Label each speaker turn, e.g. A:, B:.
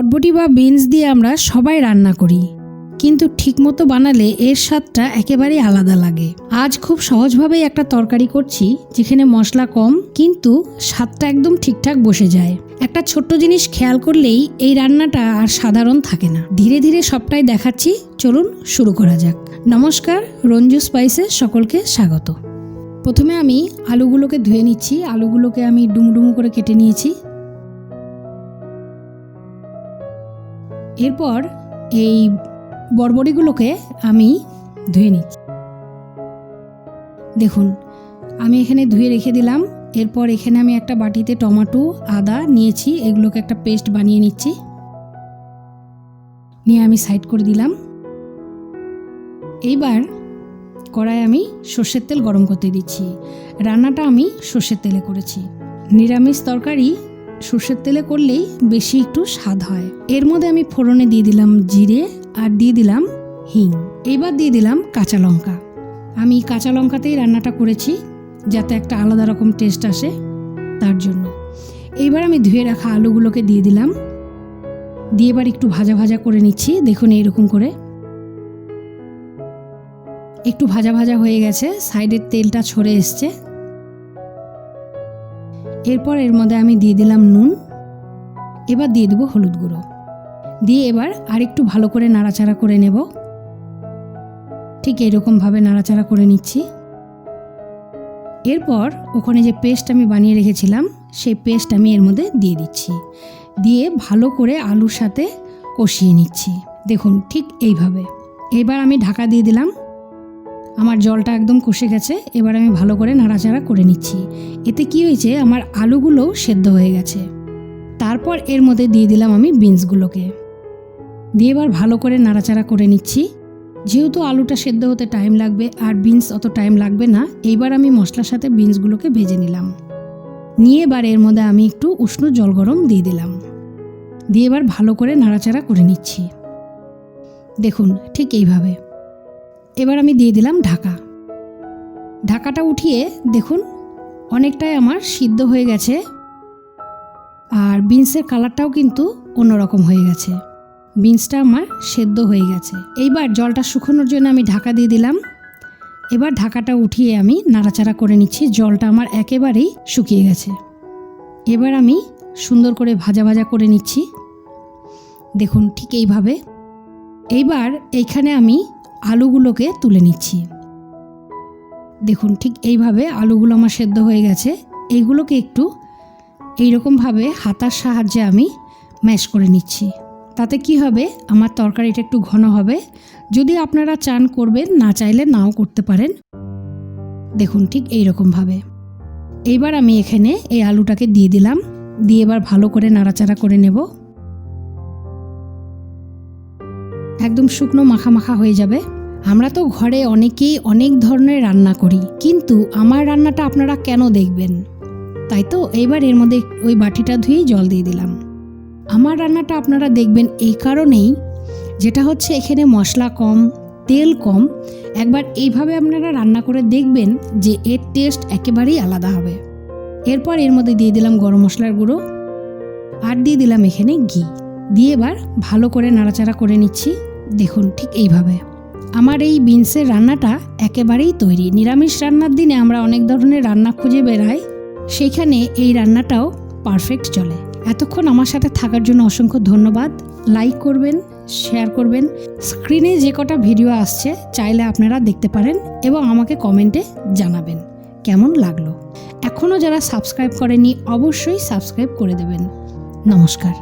A: বরবটি বা বিনস দিয়ে আমরা সবাই রান্না করি, কিন্তু ঠিকমতো বানালে এর স্বাদটা একেবারেই আলাদা লাগে। আজ খুব সহজভাবেই একটা তরকারি করছি যেখানে মশলা কম কিন্তু স্বাদটা একদম ঠিকঠাক বসে যায়। একটা ছোট্ট জিনিস খেয়াল করলেই এই রান্নাটা আর সাধারণ থাকে না। ধীরে ধীরে সবটাই দেখাচ্ছি, চলুন শুরু করা যাক। নমস্কার, রঞ্জু স্পাইসে সকলকে স্বাগত। প্রথমে আমি আলুগুলোকে ধুয়ে নিচ্ছি। আলুগুলোকে আমি ডুমডুমো করে কেটে নিয়েছি। এরপর এই বরবটিগুলোকে আমি ধুয়ে নিচ্ছি। দেখুন, আমি এখানে ধুয়ে রেখে দিলাম। এরপর এখানে আমি একটা বাটিতে টমেটো, আদা নিয়েছি, এগুলোকে একটা পেস্ট বানিয়ে নিচ্ছি। নিয়ে আমি সাইড করে দিলাম। এইবার কড়ায় আমি সর্ষের তেল গরম করতে দিচ্ছি। রান্নাটা আমি সর্ষের তেলে করেছি। নিরামিষ তরকারি সর্ষের তেলে করলেই বেশি একটু স্বাদ হয়। এর মধ্যে আমি ফোড়নে দিয়ে দিলাম জিরে আর দিয়ে দিলাম হিং। এবার দিয়ে দিলাম কাঁচা লঙ্কা। আমি কাঁচা লঙ্কাতেই রান্নাটা করেছি যাতে একটা আলাদা রকম টেস্ট আসে, তার জন্য। এইবার আমি ধুয়ে রাখা আলুগুলোকে দিয়ে দিলাম। দিয়ে এবার একটু ভাজা ভাজা করে নিচ্ছি। দেখুন, এইরকম করে একটু ভাজা ভাজা হয়ে গেছে, সাইডের তেলটা ছড়ে এসছে। এরপর এর মধ্যে আমি দিয়ে দিলাম নুন। এবার দিয়ে দেবো হলুদ গুঁড়ো। দিয়ে এবার আরেকটু ভালো করে নাড়াচাড়া করে নেব। ঠিক এরকমভাবে নাড়াচাড়া করে নিচ্ছি। এরপর ওখানে যে পেস্ট আমি বানিয়ে রেখেছিলাম সেই পেস্ট আমি এর মধ্যে দিয়ে দিচ্ছি। দিয়ে ভালো করে আলুর সাথে কষিয়ে নিচ্ছি। দেখুন, ঠিক এইভাবে। এবার আমি ঢাকা দিয়ে দিলাম। আমার জলটা একদম কষে গেছে। এবার আমি ভালো করে নাড়াচাড়া করে নিচ্ছি। এতে কি হয়েছে, আমার আলুগুলোও সেদ্ধ হয়ে গেছে। তারপর এর মধ্যে দিয়ে দিলাম আমি বিনসগুলোকে। দিয়ে এবার ভালো করে নাড়াচাড়া করে নিচ্ছি। যেহেতু আলুটা সেদ্ধ হতে টাইম লাগবে আর বিনস অত টাইম লাগবে না, এইবার আমি মশলার সাথে বিনসগুলোকে ভেজে নিলাম। নিয়ে এবার এর মধ্যে আমি একটু উষ্ণ জল গরম দিয়ে দিলাম। দিয়ে এবার ভালো করে নাড়াচাড়া করে নিচ্ছি। দেখুন, ঠিক এইভাবে। এবার আমি দিয়ে দিলাম ঢাকা। ঢাকাটা উঠিয়ে দেখুন অনেকটাই আমার সিদ্ধ হয়ে গেছে আর বিনসের কালারটাও কিন্তু অন্যরকম হয়ে গেছে। বিনসটা আমার সেদ্ধ হয়ে গেছে। এইবার জলটা শুকানোর জন্য আমি ঢাকা দিয়ে দিলাম। এবার ঢাকাটা উঠিয়ে আমি নাড়াচাড়া করে নিচ্ছি। জলটা আমার একেবারেই শুকিয়ে গেছে। এবার আমি সুন্দর করে ভাজা ভাজা করে নিচ্ছি। দেখুন, ঠিক এইভাবে। এইবার এইখানে আমি আলুগুলোকে তুলে নিচ্ছি। দেখুন, ঠিক এইভাবে আলুগুলো আমার সেদ্ধ হয়ে গেছে। এইগুলোকে একটু এইরকমভাবে হাতার সাহায্যে আমি ম্যাশ করে নিচ্ছি। তাতে কি হবে, আমার তরকারিটা একটু ঘন হবে। যদি আপনারা চান করবেন, না চাইলে নাও করতে পারেন। দেখুন, ঠিক এইরকমভাবে। এইবার আমি এখানে এই আলুটাকে দিয়ে দিলাম। দিয়ে এবার ভালো করে নাড়াচাড়া করে নেব। একদম শুকনো মাখা মাখা হয়ে যাবে। আমরা তো ঘরে অনেকেই অনেক ধরনের রান্না করি, কিন্তু আমার রান্নাটা আপনারা কেন দেখবেন? তাই তো এইবার এর মধ্যে ওই বাটিটা ধুয়েই জল দিয়ে দিলাম। আমার রান্নাটা আপনারা দেখবেন এই কারণেই, যেটা হচ্ছে এখানে মশলা কম, তেল কম। একবার এইভাবে আপনারা রান্না করে দেখবেন যে এর টেস্ট একেবারেই আলাদা হবে। এরপর এর মধ্যে দিয়ে দিলাম গরম মশলার গুঁড়ো আর দিয়ে দিলাম এখানে ঘি। দিয়ে এবার ভালো করে নাড়াচাড়া করে নিচ্ছি। দেখুন, ঠিক এইভাবে আমার এই বিনসের রান্নাটা একেবারেই তৈরি। নিরামিষ রান্নার দিনে আমরা অনেক ধরনের রান্না খুঁজে বেড়াই, সেইখানে এই রান্নাটাও পারফেক্ট চলে। এতক্ষণ আমার সাথে থাকার জন্য অসংখ্য ধন্যবাদ। লাইক করবেন, শেয়ার করবেন। স্ক্রিনে যে কটা ভিডিও আসছে চাইলে আপনারা দেখতে পারেন এবং আমাকে কমেন্টে জানাবেন কেমন লাগলো। এখনও যারা সাবস্ক্রাইব করেনি অবশ্যই সাবস্ক্রাইব করে দেবেন। নমস্কার।